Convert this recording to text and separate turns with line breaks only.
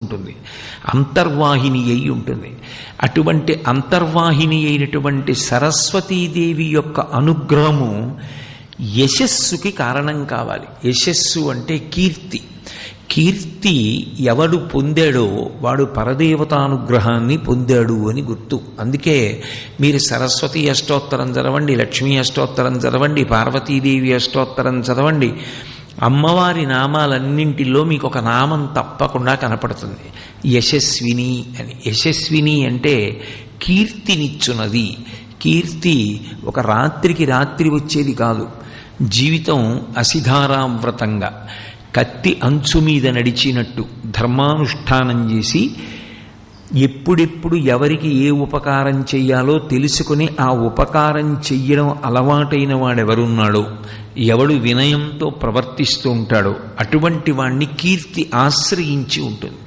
ఉంటుంది, అంతర్వాహిని అయి ఉంటుంది. అటువంటి అంతర్వాహిని అయినటువంటి సరస్వతీదేవి యొక్క అనుగ్రహము యశస్సుకి కారణం కావాలి. యశస్సు అంటే కీర్తి. కీర్తి ఎవడు పొందాడో వాడు పరదేవతానుగ్రహాన్ని పొందాడు అని గుర్తు. అందుకే మీరు సరస్వతి అష్టోత్తరం చదవండి, లక్ష్మీ అష్టోత్తరం చదవండి, పార్వతీదేవి అష్టోత్తరం చదవండి, అమ్మవారి నామాలన్నింటిలో మీకు ఒక నామం తప్పకుండా కనపడుతుంది, యశస్విని అని. యశస్విని అంటే కీర్తినిచ్చున్నది. కీర్తి ఒక రాత్రికి రాత్రి వచ్చేది కాదు. జీవితం అసిధారావ్రతంగా కత్తి అంచు మీద నడిచినట్టు ధర్మానుష్ఠానం చేసి ఎప్పుడెప్పుడు ఎవరికి ఏ ఉపకారం చెయ్యాలో తెలుసుకుని ఆ ఉపకారం చెయ్యడం అలవాటైన వాడెవరున్నాడో, ఎవడు వినయంతో ప్రవర్తిస్తూ ఉంటాడో అటువంటి వాణ్ణి కీర్తి ఆశ్రయించి ఉంటుంది.